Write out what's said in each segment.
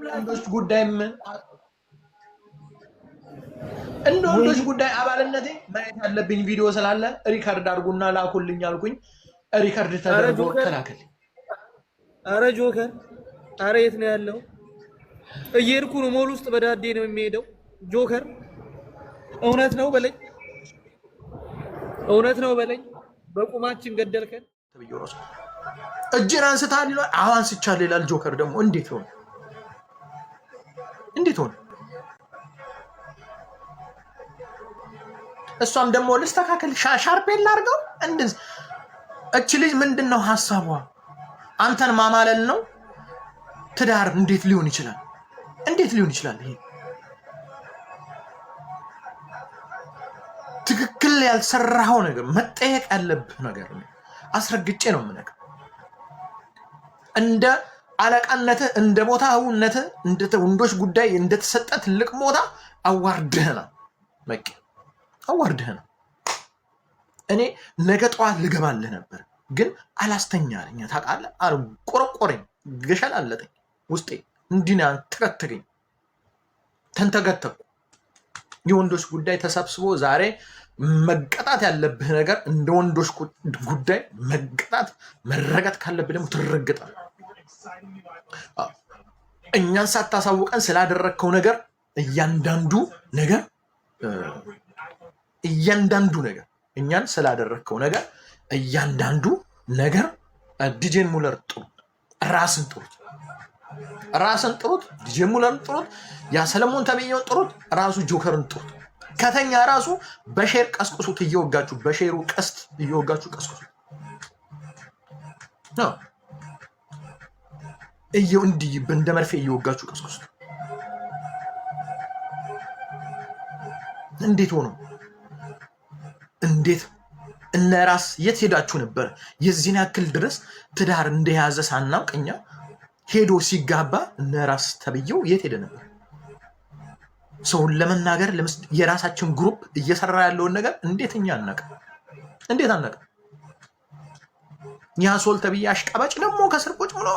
ወንዶች ጉዳይም እንደ ወንዶች ጉዳይ አባልነቴ ማየት ያለብኝ ቪዲዮ ስላለ ሪከርድ አድርጉና ላኩልኝ አልኩኝ። ሪከርድ ተደርጎ ተላከልኝ። አረ ጆከር፣ አረ የት ነው ያለው? እየሄድኩ ነው፣ ሞል ውስጥ በዳዴ ነው የሚሄደው። ጆከር እውነት ነው በለኝ፣ እውነት ነው በለኝ። በቁማችን ገደልከን ተብዬው ራሱ እጄን አንስታል ይላል። አዎ አንስቻለሁ ይላል። ጆከር ደግሞ እንዴት ሆነ? እንዴት ሆነ? እሷም ደግሞ ልስተካከል ሻርፔን ላድርገው እንደዚህ። እቺ ልጅ ምንድነው ሐሳቧ? አንተን ማማለል ነው? ትዳር እንዴት ሊሆን ይችላል? እንዴት ሊሆን ይችላል? ይሄ ትክክል ያልሰራው ነገር መጠየቅ ያለብህ ነገር ነው። አስረግጬ ነው የምነግርህ። እንደ አለቃነትህ እንደ ቦታውነትህ እንደ ወንዶች ጉዳይ እንደተሰጠ ትልቅ ቦታ አዋርደህና በቃ አዋርደህና። እኔ ነገ ጠዋት ልገባልህ ነበር ግን አላስተኛልኝ። ታውቃለህ፣ ቆረቆረኝ፣ ገሸላለጠኝ ውስጤ እንዲና ተከተገኝ፣ ተንተገተኩ። የወንዶች ጉዳይ ተሰብስቦ ዛሬ መቀጣት ያለብህ ነገር እንደ ወንዶች ጉዳይ መቀጣት መረገጥ ካለብህ ደግሞ ትረገጣለህ። እኛን ሳታሳውቀን ስላደረግከው ነገር እያንዳንዱ ነገር እኛን ስላደረግከው ነገር እያንዳንዱ ነገር ዲጄን ሙለር ጥሩት፣ ራስን ጥሩት፣ ዲጄን ሙለርን ጥሩት፣ ያ ሰለሞን ተብዬውን ጥሩት፣ ራሱ ጆከርን ጥሩት። ከተኛ ራሱ በሼር ቀስቅሱት፣ እየወጋችሁ በሼሩ ቀስት እየወጋችሁ ቀስቅሱት። እንዲህ እንደ መርፌ እየወጋችሁ ቀስቅሱት። እንዴት ሆኖ እንዴት እነ ራስ የት ሄዳችሁ ነበር? የዚህን ያክል ድረስ ትዳር እንደያዘ ሳናውቅ እኛ ሄዶ ሲጋባ እነ ራስ ተብዬው የት ሄደ ነበር? ሰውን ለመናገር የራሳችን ግሩፕ እየሰራ ያለውን ነገር እንዴት እኛ አናውቅም? እንዴት አናውቅም? ያ ሶል ተብዬ አሽቃባጭ ደግሞ ከስር ቁጭ ብሎ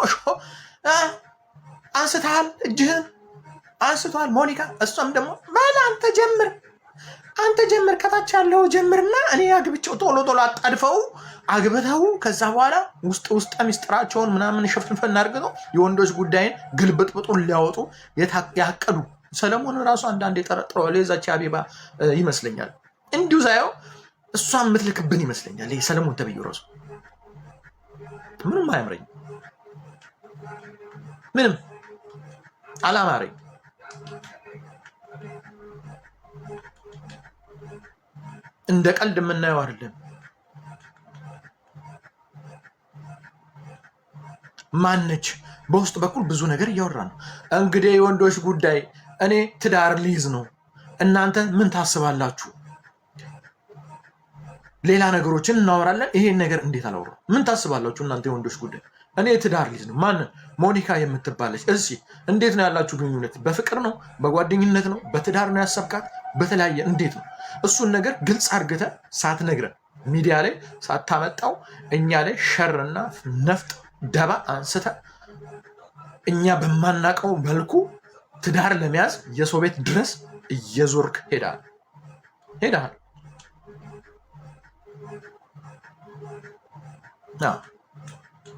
አንስተሃል፣ እጅህን አንስቷል ሞኒካ። እሷም ደግሞ በል አንተ ጀምር ከታች ያለው ጀምርና እኔ አግብቼው ቶሎ አጣድፈው አግብተው ከዛ በኋላ ውስጥ ሚስጥራቸውን ምናምን ሸፍንፈን አድርገው የወንዶች ጉዳይን ግልብጥብጡን ሊያወጡ ያቀዱ። ሰለሞን ራሱ አንዳንድ የጠረጥረው ለዛች አቤባ ይመስለኛል። እንዲሁ ሳየው እሷን የምትልክብን ይመስለኛል። ይሄ ሰለሞን ተብዬው ራሱ ምንም አያምረኝ፣ ምንም አላማረኝ። እንደ ቀልድ የምናየው አይደለም። ማነች በውስጥ በኩል ብዙ ነገር እያወራ ነው። እንግዲህ የወንዶች ጉዳይ እኔ ትዳር ሊይዝ ነው፣ እናንተ ምን ታስባላችሁ? ሌላ ነገሮችን እናወራለን። ይሄን ነገር እንዴት አላወራም? ምን ታስባላችሁ እናንተ የወንዶች ጉዳይ? እኔ ትዳር ሊይዝ ነው። ማን ሞኒካ የምትባለች እሺ፣ እንዴት ነው ያላችሁ ግንኙነት? በፍቅር ነው? በጓደኝነት ነው? በትዳር ነው ያሰብካት? በተለያየ እንዴት ነው? እሱን ነገር ግልጽ አድርገህ ሳትነግረን ሚዲያ ላይ ሳታመጣው እኛ ላይ ሸርና ነፍጥ ደባ አንስተ እኛ በማናቀው መልኩ ትዳር ለመያዝ የሰው ቤት ድረስ እየዞርክ ሄዳል።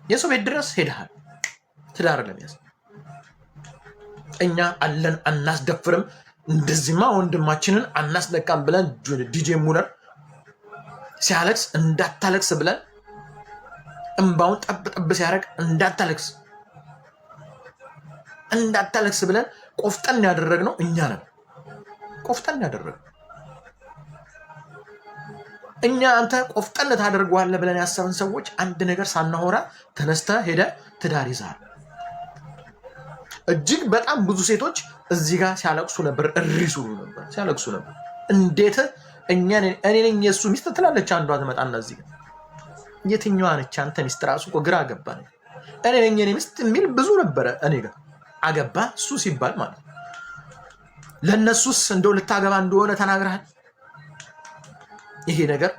የሰው ቤት ድረስ ሄደሃል ትዳር ለመያዝ። እኛ አለን አናስደፍርም፣ እንደዚህማ ወንድማችንን አናስነቃም ብለን ዲጄ ሙለር ሲያለቅስ እንዳታለቅስ ብለን እንባውን ጠብ ሲያደርግ እንዳታለቅስ ብለን ቆፍጠን ያደረግነው እኛ ነን። ቆፍጠን ያደረግነው እኛ። አንተ ቆፍጠን ታደርገዋለህ ብለን ያሰብን ሰዎች አንድ ነገር ሳናወራ ተነስተህ ሄደህ ትዳር ይዘሃል። እጅግ በጣም ብዙ ሴቶች እዚህ ጋር ሲያለቅሱ ነበር፣ ሲያለቅሱ ነበር። እንዴት እኔ ነኝ የእሱ ሚስት ትላለች አንዷ ትመጣና እዚህ ጋር የትኛዋ ነች አንተ ሚስት? ራሱ እኮ ግራ ገባን። እኔ ነኝ የኔ ሚስት የሚል ብዙ ነበረ እኔ ጋር። አገባ እሱ ሲባል ማለት ነው። ለእነሱስ እንደው ልታገባ እንደሆነ ተናግረሃል። ይሄ ነገር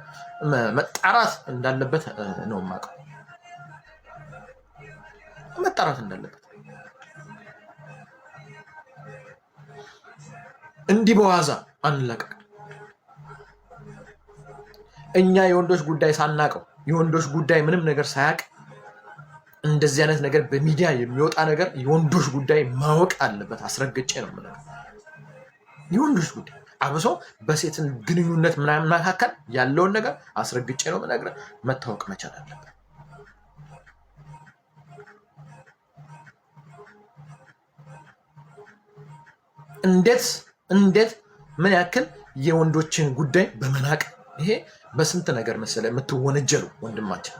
መጣራት እንዳለበት ነው የማውቀው፣ መጣራት እንዳለበት እንዲህ በዋዛ አንለቀቅ። እኛ የወንዶች ጉዳይ ሳናቀው የወንዶች ጉዳይ ምንም ነገር ሳያቅ እንደዚህ አይነት ነገር በሚዲያ የሚወጣ ነገር የወንዶች ጉዳይ ማወቅ አለበት። አስረግጬ ነው የምነግርህ። የወንዶች ጉዳይ አብሶ በሴት ግንኙነት ምናምን መካከል ያለውን ነገር አስረግጬ ነው የምነግርህ፣ መታወቅ መቻል አለበት። እንዴት ምን ያክል የወንዶችን ጉዳይ በመናቅ ይሄ በስንት ነገር መሰለ የምትወነጀሉ ወንድማችን፣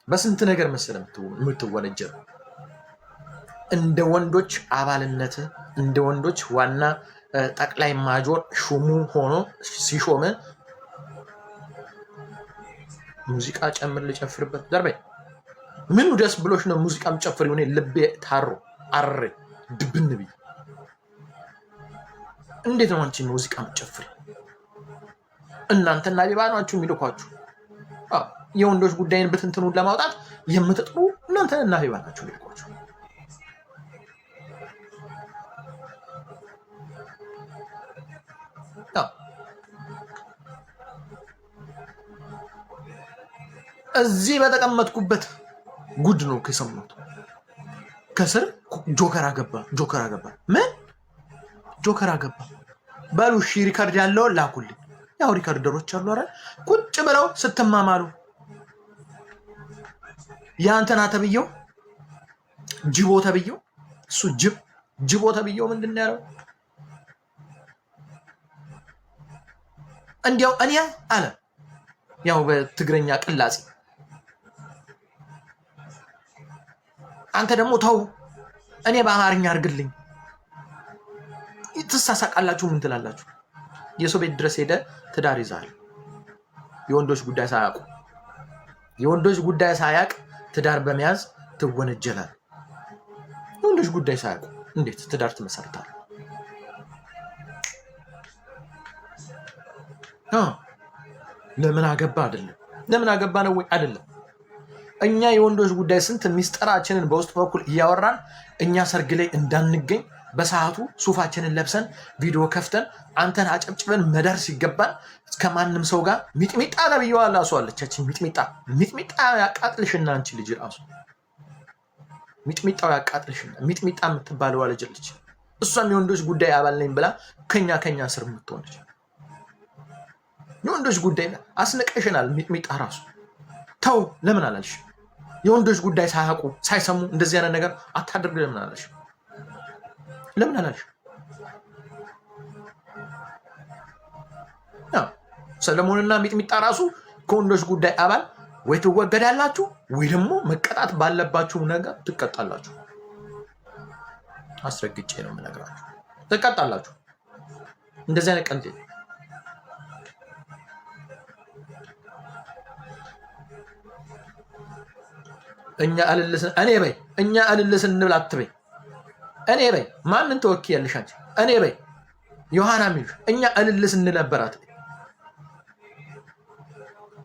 በስንት ነገር መሰለ የምትወነጀሉ። እንደ ወንዶች አባልነት እንደ ወንዶች ዋና ጠቅላይ ማጆር ሹሙ ሆኖ ሲሾም ሙዚቃ ጨምር ልጨፍርበት ዘርበይ ምኑ ደስ ብሎሽ ነው ሙዚቃም ጨፍር ይሆነ ልቤ ታሮ አረ ድብን ብዬ እንዴት ነው አንቺ ሙዚቃ ምጨፍሪ? እናንተና ቢባ ናችሁ የሚልኳችሁ። የወንዶች ጉዳይን በትንትኑን ለማውጣት የምትጥሩ እናንተና ቢባ ናችሁ የሚልኳችሁ። እዚህ በተቀመጥኩበት ጉድ ነው ከሰማሁት። ከስር ጆከር አገባ ምን ጆከር አገባ ባሉ ሪካርድ ያለው ላኩልኝ። ያው ሪካርደሮች አሉ አይደል ቁጭ ብለው ስትማማሉ ያንተና ተብየው ጅቦ ተብየው እሱ ጅቦ ተብየው ምንድን ነው ያለው? እንዲያው እኔ አለ ያው በትግረኛ ቅላጼ አንተ ደግሞ ተው እኔ በአማርኛ አድርግልኝ። ትሳሳቃላችሁ። ምን ትላላችሁ? የሰው ቤት ድረስ ሄደ ትዳር ይዛል። የወንዶች ጉዳይ ሳያቅ ትዳር በመያዝ ትወነጀላል። የወንዶች ጉዳይ ሳያቁ እንዴት ትዳር ትመሰርታል? ለምን አገባ አይደለም፣ ለምን አገባ ነው ወይ አይደለም። እኛ የወንዶች ጉዳይ ስንት ሚስጥራችንን በውስጥ በኩል እያወራን እኛ ሰርግ ላይ እንዳንገኝ በሰዓቱ ሱፋችንን ለብሰን ቪዲዮ ከፍተን አንተን አጨብጭበን መዳር ሲገባን ከማንም ሰው ጋር ሚጥሚጣ ተብዬዋ ራሱ አለቻችን። ሚጥሚጣ ያቃጥልሽና አንቺ ልጅ ራሱ ሚጥሚጣው ያቃጥልሽና ሚጥሚጣ የምትባለው ልጅ ልጅ እሷም የወንዶች ጉዳይ አባል ነኝ ብላ ከኛ ስር የምትሆነች የወንዶች ጉዳይ አስነቀሽናል። ሚጥሚጣ ራሱ ተው ለምን አላልሽ? የወንዶች ጉዳይ ሳያውቁ ሳይሰሙ እንደዚህ አይነት ነገር አታድርግ ለምን አላልሽ? ለምን አላልሽ? ሰለሞንና ሚጥሚጣ ራሱ ከወንዶች ጉዳይ አባል ወይ ትወገዳላችሁ ወይ ደግሞ መቀጣት ባለባችሁ ነገር ትቀጣላችሁ። አስረግጬ ነው የምነግራችሁ፣ ትቀጣላችሁ። እንደዚህ አይነት ቀልድ እኛ አልልስ እንብል አትበይ። እኔ በይ ማንን ተወክያለሽ አንቺ? እኔ በይ ዮሐና ሚልሽ እኛ እልልስ እንነበራት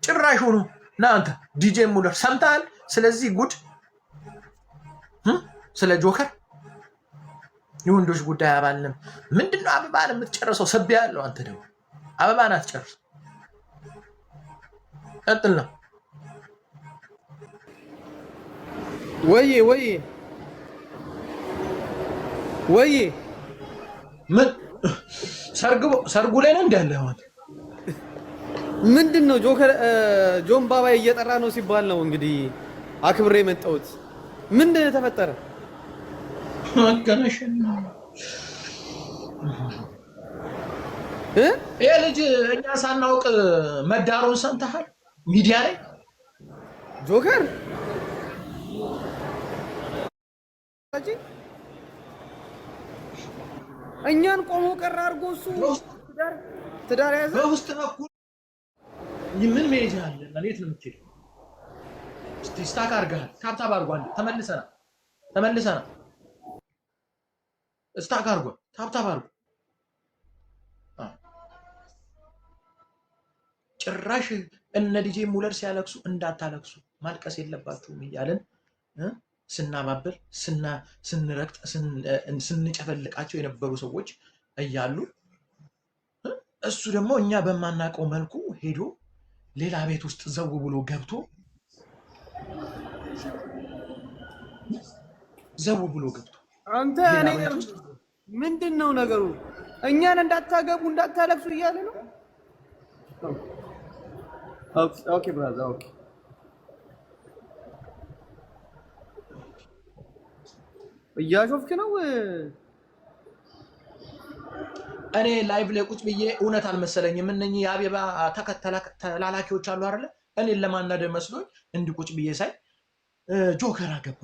ጭራሽ ሆኖ ናንተ ዲጄ ሙለር ሰምታል። ስለዚህ ጉድ ስለ ጆከር የወንዶች ጉዳይ አባልንም ምንድነው አበባን የምትጨርሰው? ሰብ ያለው አንተ ደግሞ አበባን አትጨርስ። ቀጥል ነው ወይ ምን ሰርጉ ላይ ነው እንዳለ አሁን ምንድነው ጆን ባባይ እየጠራ ነው ሲባል ነው እንግዲህ አክብሬ የመጣሁት። ምንድነው ተፈጠረ? አገናሽን ይሄ ልጅ እኛ ሳናውቅ መዳሩን ሰምተሃል ሚዲያ ላይ ጆከር እኛን ቆሞ ቀር አድርጎ እሱ ትዳር ያዘ። በውስጥ በኩል ምን ሜጅ አለ? ለኔት ነው የምትሄድ። እስቲ ስታክ አድርገሃል። ታብታብ አድርጓል። ተመልሰና ስታክ አድርጓል። ታብታብ አድርጓል። ጭራሽ እነ ዲጄ ሙለር ሲያለቅሱ እንዳታለቅሱ ማልቀስ የለባችሁም እያለን ስናባብል ስንረግጥ ስንጨፈልቃቸው የነበሩ ሰዎች እያሉ እሱ ደግሞ እኛ በማናውቀው መልኩ ሄዶ ሌላ ቤት ውስጥ ዘው ብሎ ገብቶ አንተ እኔ ምንድነው ነገሩ? እኛን እንዳታገቡ እንዳታለቅሱ እያለ ነው። ኦኬ ብራዘር ኦኬ። እያሾፍክ ነው። እኔ ላይቭ ላይ ቁጭ ብዬ እውነት አልመሰለኝም። እነኚህ የአቤባ ተላላኪዎች አሉ አይደለ? እኔን ለማናደድ መስሎኝ እንዲህ ቁጭ ብዬ ሳይ ጆከር አገባ።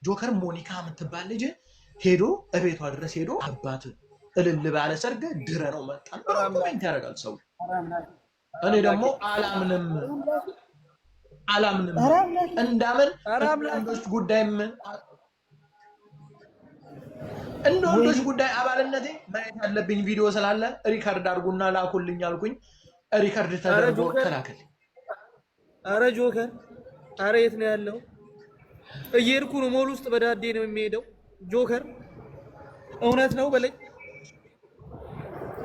ጆከር ሞኒካ የምትባል ልጅ ሄዶ እቤቷ ድረስ ሄዶ አባት እልል ባለ ሰርግ ድረ ነው መጣ። ኮሜንት ያደርጋል ሰው። እኔ ደግሞ አላምንም እንዳምን ወንዶች ጉዳይም እንደ ወንዶች ጉዳይ አባልነቴ ማየት ያለብኝ ቪዲዮ ስላለ ሪከርድ አድርጉና ላኩልኝ አልኩኝ። ሪከርድ ተደርጎ ተላከልኝ። አረ ጆከር፣ አረ የት ነው ያለው? እየሄድኩ ነው። ሞል ውስጥ በዳዴ ነው የሚሄደው። ጆከር እውነት ነው በለኝ፣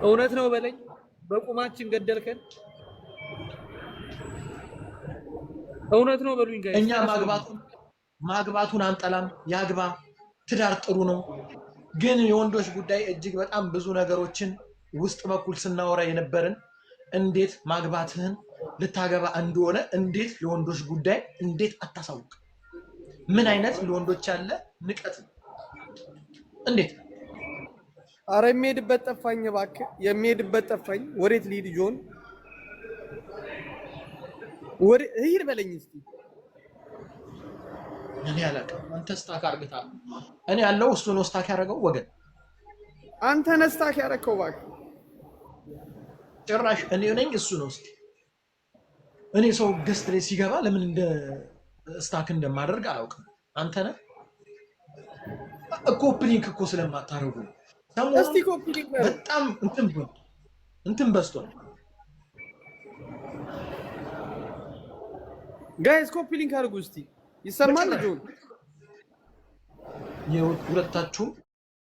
እውነት ነው በለኝ። በቁማችን ገደልከን። እውነት ነው በሉኝ ጋር። እኛ ማግባቱን አንጠላም፣ ያግባ፣ ትዳር ጥሩ ነው። ግን የወንዶች ጉዳይ እጅግ በጣም ብዙ ነገሮችን ውስጥ በኩል ስናወራ የነበርን እንዴት ማግባትህን ልታገባ እንደሆነ እንዴት ለወንዶች ጉዳይ እንዴት አታሳውቅ? ምን አይነት ለወንዶች ያለ ንቀት እንዴት? አረ የሚሄድበት ጠፋኝ፣ እባክህ የሚሄድበት ጠፋኝ። ወዴት ልሂድ ጆን? ወደ ሂድ በለኝ እስቲ። እኔ አላውቅም። አንተ ስታክ አድርገሃል። እኔ ያለው እሱ ነው ስታክ ያደረገው። ወገን አንተ ነህ ስታክ ያደረከው። እባክህ ጭራሽ እኔ ነኝ እሱ ነው። እስኪ እኔ ሰው ገስት ላይ ሲገባ ለምን እንደ ስታክ እንደማደርግ አላውቅም። አንተ ነህ ኮፕሊንክ እኮ ስለማታረጉ እስቲ ኮፕሊንክ በጣም እንትን በዝቷል። ጋይስ ኮፕሊንክ አድርጉ እስቲ። ይሰማል ጆን? የሁለታችሁም